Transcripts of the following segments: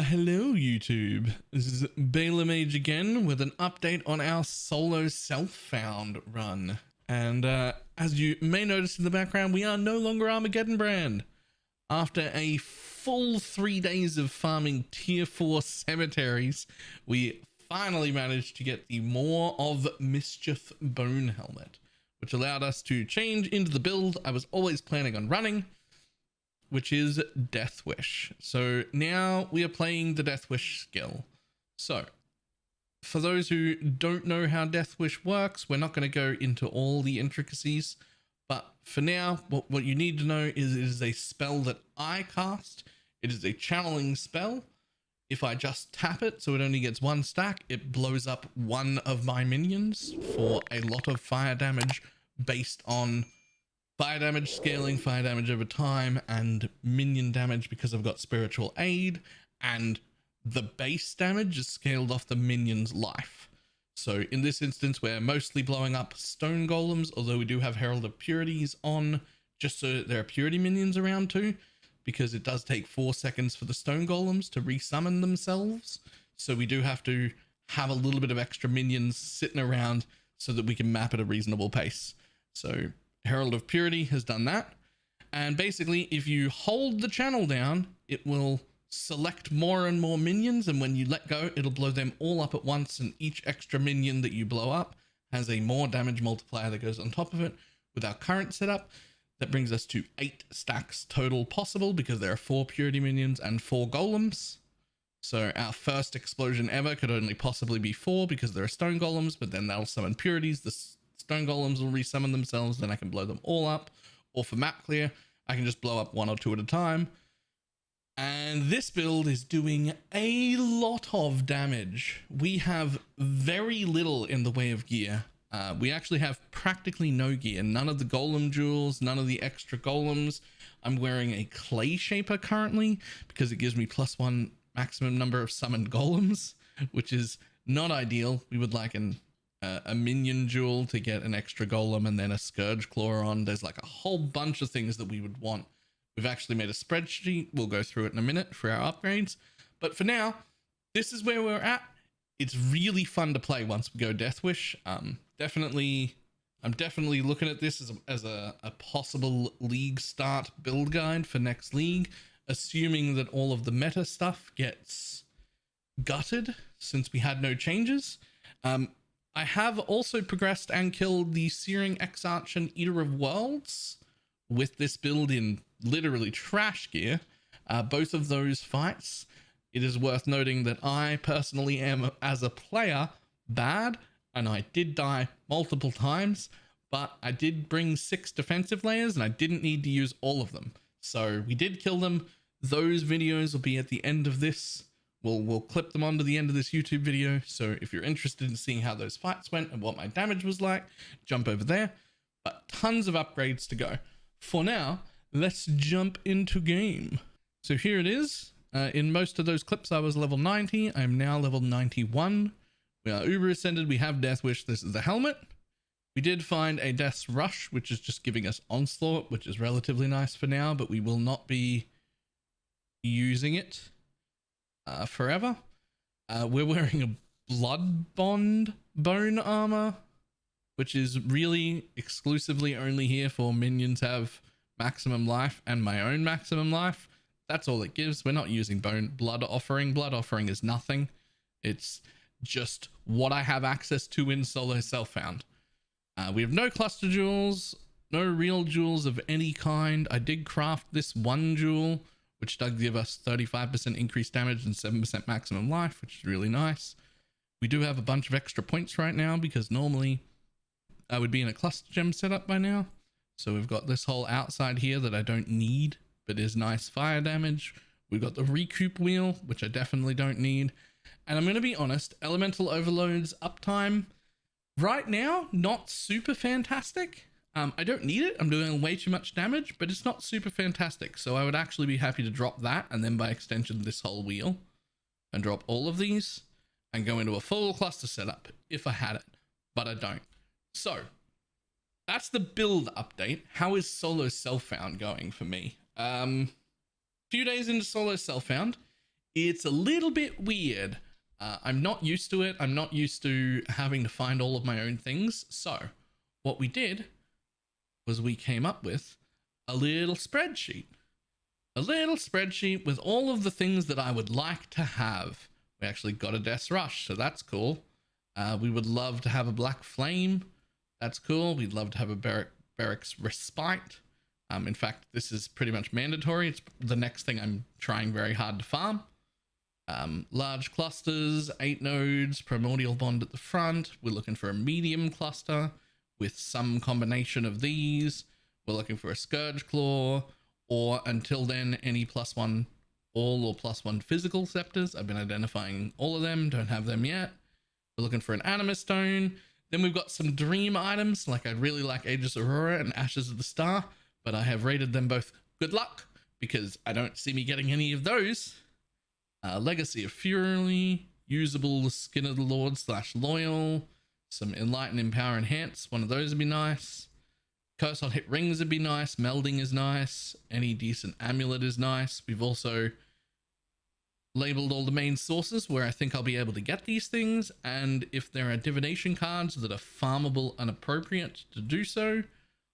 Hello YouTube. This is BalorMage again with an update on our solo self-found run. And as you may notice in the background, we are no longer Armageddon brand. After a full 3 days of farming tier 4 cemeteries, we finally managed to get the Maw of Mischief bone helmet, which allowed us to change into the build I was always planning on running, which is Deathwish. So now we are playing the Deathwish skill. So for those who don't know how Deathwish works, we're not going to go into all the intricacies, but for now, what you need to know is it is a spell that I cast. It is a channeling spell. If I just tap it, so it only gets 1 stack, it blows up one of my minions for a lot of fire damage based on fire damage scaling, fire damage over time, and minion damage because I've got spiritual aid, and the base damage is scaled off the minion's life. So in this instance, we're mostly blowing up stone golems, although we do have Herald of Purities on, just so there are purity minions around too, because it does take 4 seconds for the stone golems to resummon themselves. So we do have to have a little bit of extra minions sitting around so that we can map at a reasonable pace. So Herald of Purity has done that. And basically, if you hold the channel down, it will select more and more minions, and when you let go, it'll blow them all up at once, and each extra minion that you blow up has a more damage multiplier that goes on top of it. With our current setup, that brings us to 8 stacks total possible, because there are 4 purity minions and 4 golems. So our first explosion ever could only possibly be 4 because there are stone golems, but then that'll summon purities. The stone golems will resummon themselves, then I can blow them all up. Or for map clear, I can just blow up 1 or 2 at a time. And this build is doing a lot of damage. We have very little in the way of gear. We actually have practically no gear. None of the golem jewels, none of the extra golems. I'm wearing a clay shaper currently because it gives me +1 maximum number of summoned golems, which is not ideal. We would like a minion jewel to get an extra golem and then a scourge claw on. There's like a whole bunch of things that we would want. We've actually made a spreadsheet. We'll go through it in a minute for our upgrades. But for now, this is where we're at. It's really fun to play once we go Deathwish. I'm definitely looking at this as a possible league start build guide for next league, assuming that all of the meta stuff gets gutted since we had no changes. I have also progressed and killed the Searing Exarch and Eater of Worlds with this build in literally trash gear. Both of those fights, it is worth noting that I personally am, as a player, bad, and I did die multiple times, but I did bring 6 defensive layers and I didn't need to use all of them. So we did kill them. Those videos will be at the end of this. We'll clip them onto the end of this YouTube video. So if you're interested in seeing how those fights went and what my damage was like, jump over there. But tons of upgrades to go. For now, let's jump into game. So here it is. In most of those clips, I was level 90. I'm now level 91. We are Uber Ascended. We have Deathwish. This is the helmet. We did find a Death's Rush, which is just giving us Onslaught, which is relatively nice for now, but we will not be using it forever. We're wearing a Blood Bond bone armor, which is really exclusively only here for minions have maximum life and my own maximum life. That's all it gives. We're not using blood offering. Blood offering is nothing. It's just what I have access to in solo self-found. We have no cluster jewels, no real jewels of any kind. I did craft this 1 jewel, which does give us 35% increased damage and 7% maximum life, which is really nice. We do have a bunch of extra points right now because normally I would be in a cluster gem setup by now. So we've got this whole outside here that I don't need, but is nice fire damage. We've got the recoup wheel, which I definitely don't need. And I'm going to be honest, elemental overloads uptime right now, not super fantastic. I don't need it. I'm doing way too much damage, but it's not super fantastic. So I would actually be happy to drop that, and then by extension this whole wheel, and drop all of these and go into a full cluster setup if I had it, but I don't. So that's the build update. How is solo self-found going for me? Few days into solo self-found, it's a little bit weird. I'm not used to it. I'm not used to having to find all of my own things. So what we did was we came up with a little spreadsheet. A little spreadsheet with all of the things that I would like to have. We actually got a Death Rush, so that's cool. We would love to have a Black Flame. That's cool. We'd love to have a Barracks Respite. In fact, this is pretty much mandatory. It's the next thing I'm trying very hard to farm. Large clusters, 8 nodes, Primordial Bond at the front. We're looking for a medium cluster with some combination of these. We're looking for a Scourge Claw, or until then, any +1 all or +1 physical scepters. I've been identifying all of them, don't have them yet. We're looking for an Animus Stone. Then we've got some dream items, like I really like Aegis Aurora and Ashes of the Star, but I have rated them both good luck because I don't see me getting any of those. Legacy of Fury, usable Skin of the Lord / Loyal, some Enlighten, Empower, Enhance, one of those would be nice. Curse on Hit Rings would be nice, Melding is nice, any decent amulet is nice. We've also labeled all the main sources where I think I'll be able to get these things, and if there are divination cards that are farmable and appropriate to do so,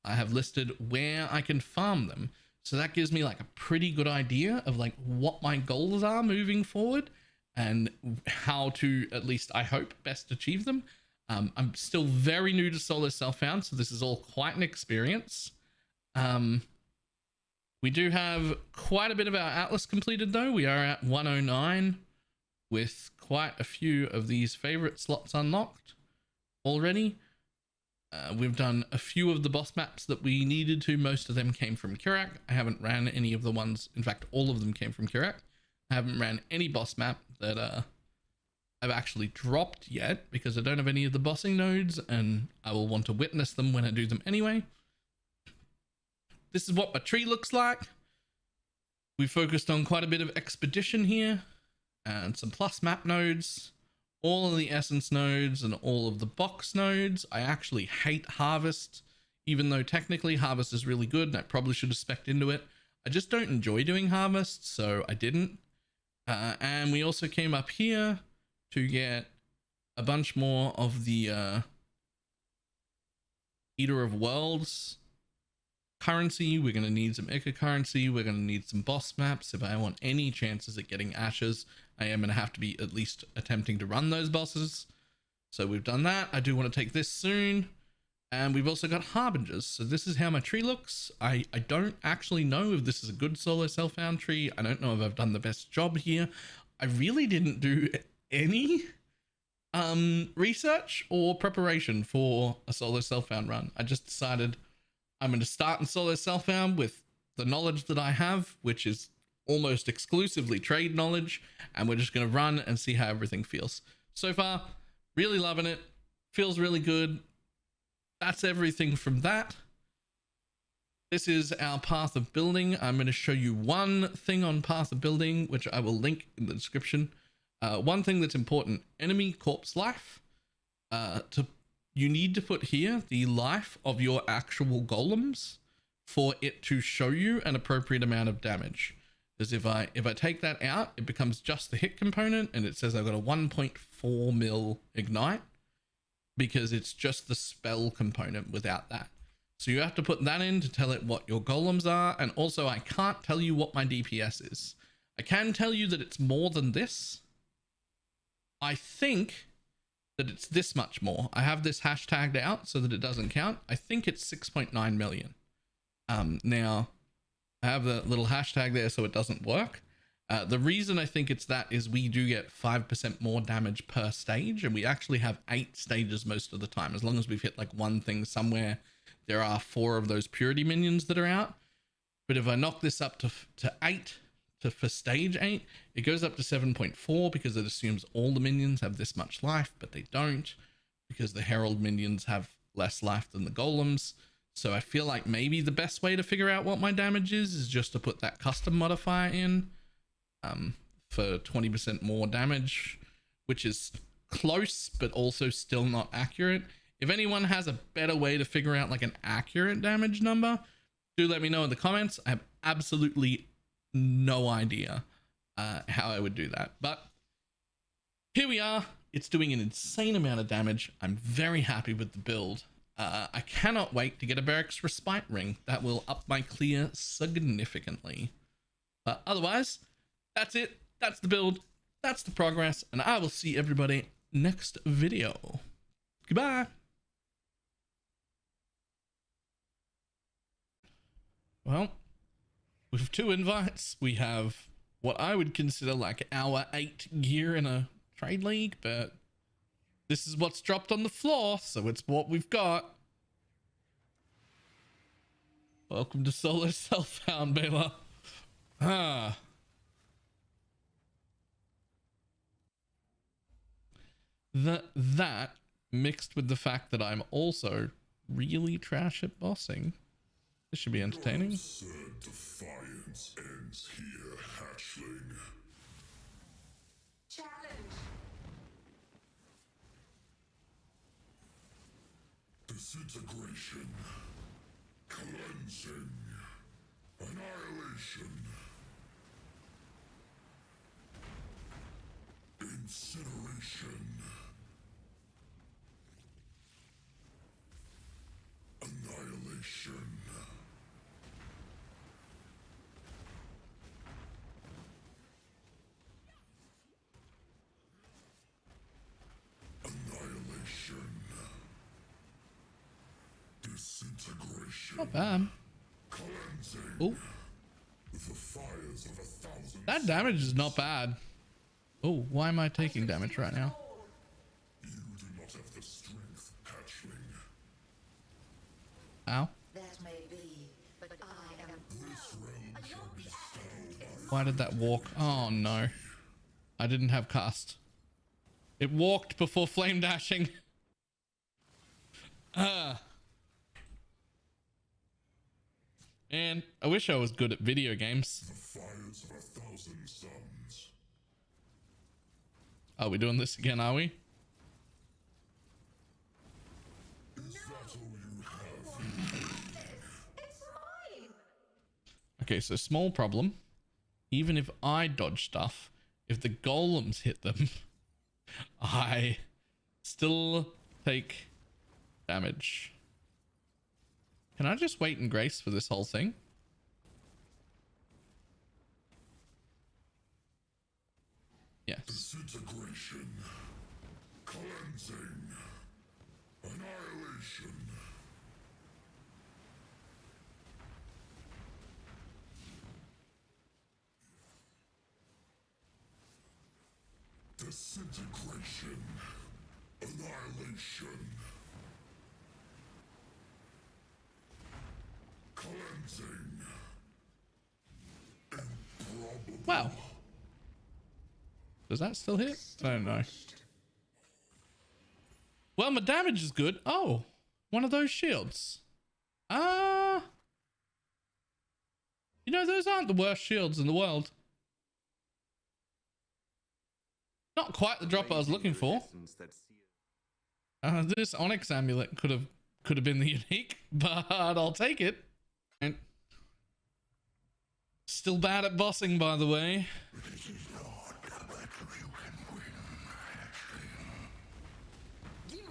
I have listed where I can farm them. So that gives me like a pretty good idea of like what my goals are moving forward and how to, at least I hope, best achieve them. I'm still very new to solo self-found, so this is all quite an experience. We do have quite a bit of our Atlas completed though. We are at 109 with quite a few of these favorite slots unlocked already. We've done a few of the boss maps that we needed to. Most of them came from Kirak. I haven't ran any of the ones, in fact all of them came from Kirak. I haven't ran any boss map that I've actually dropped yet because I don't have any of the bossing nodes and I will want to witness them when I do them anyway. This is what my tree looks like. We focused on quite a bit of expedition here and some plus map nodes, all of the essence nodes and all of the box nodes. I actually hate harvest, even though technically harvest is really good and I probably should have spec'd into it. I just don't enjoy doing harvest, so I didn't. And we also came up here to get a bunch more of the Eater of Worlds currency. We're going to need some Ica currency. We're going to need some boss maps. If I want any chances at getting ashes, I am going to have to be at least attempting to run those bosses. So we've done that. I do want to take this soon. And we've also got Harbingers. So this is how my tree looks. I don't actually know if this is a good solo self-found tree. I don't know if I've done the best job here. I really didn't do any research or preparation for a solo self-found run. I just decided I'm going to start in solo self-found with the knowledge that I have, which is almost exclusively trade knowledge, and we're just going to run and see how everything feels. So far, really loving it. Feels really good. That's everything from that. This is our path of building. I'm going to show you one thing on path of building, which I will link in the description. One thing that's important, enemy corpse life. You need to put here the life of your actual golems for it to show you an appropriate amount of damage. Because if I take that out, it becomes just the hit component and it says I've got a 1.4 mil ignite because it's just the spell component without that. So you have to put that in to tell it what your golems are. And also I can't tell you what my DPS is. I can tell you that it's more than this. I think that it's this much more. I have this hashtagged out so that it doesn't count. I think it's 6.9 million. Now I have the little hashtag there so it doesn't work. The reason I think it's that is we do get 5% more damage per stage, and we actually have 8 stages most of the time. As long as we've hit like one thing somewhere, there are 4 of those purity minions that are out. But if I knock this up to 8 for stage 8, it goes up to 7.4 because it assumes all the minions have this much life, but they don't, because the Herald minions have less life than the golems. So I feel like maybe the best way to figure out what my damage is just to put that custom modifier in for 20% more damage, which is close but also still not accurate. If anyone has a better way to figure out like an accurate damage number, do let me know in the comments. I have absolutely no idea. how I would do that. But here we are. It's doing an insane amount of damage. I'm very happy with the build. I cannot wait to get a Barracks Respite Ring. That will up my clear significantly. But otherwise, that's it. That's the build. That's the progress. And I will see everybody next video. Goodbye. Well, with 2 invites, we have what I would consider like our 8 gear in a trade league, but this is what's dropped on the floor, so it's what we've got. Welcome to Solo Self-Found, Baylor. That mixed with the fact that I'm also really trash at bossing. This should be entertaining. Absurd defiance ends here, hatchling. Challenge. Disintegration. Cleansing. Annihilation. Incineration. Annihilation. Annihilation. Disintegration. Not bad. Cleansing. Oh, With the fires of 1,000. that damage is not bad. Oh, why am I taking damage right now? You do not have the strength, hatchling. Ow. That may be, but I am This realm shall be stalled by Why did that walk? Oh no. I didn't have cast. It walked before flame dashing. And I wish I was good at video games. the fires of 1,000 suns. Are we doing this again, are we? Is that all you have? it's mine. Okay, so small problem. Even if I dodge stuff, if the golems hit them, I still take damage. Can I just wait in grace for this whole thing? Yes. Disintegration. Cleansing. Annihilation. Disintegration. Annihilation. Cleansing. Improbable. Wow. Does that still hit? I don't know. Well, my damage is good. Oh, one of those shields. You know, those aren't the worst shields in the world. Not quite the drop I was looking for. This Onyx amulet could have been the unique, but I'll take it. And still bad at bossing, by the way. It is not a battle you can win, hatchling. You.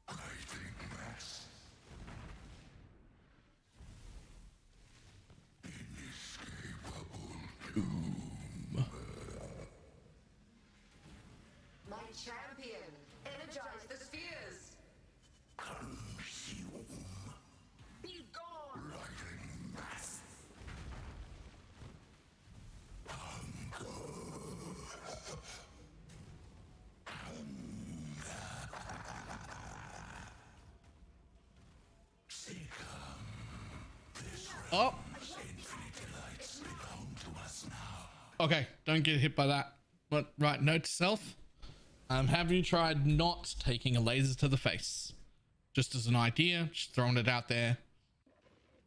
Fighting mass. Inescapable doom. My champion. Energize the spheres. Consume. Be gone. Writing mass. Oh, Infinite delights belong to us now. okay. Don't get hit by that. But right, note to self. Have you tried not taking a laser to the face? Just as an idea, just throwing it out there.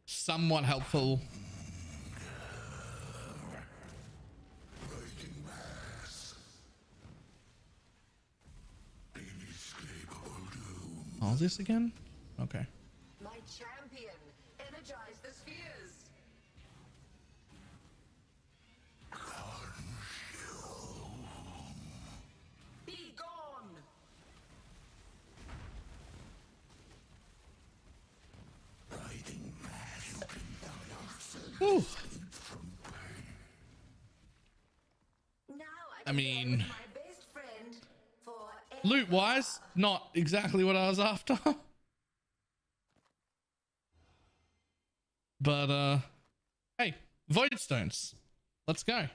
Somewhat helpful. Writing mass. Oh, this again? Okay. My champion, energize the spheres. Be gone. Whew. Now I can mean, play with my best friend forever. loot wise, not exactly what I was after. But hey, void stones. Let's go.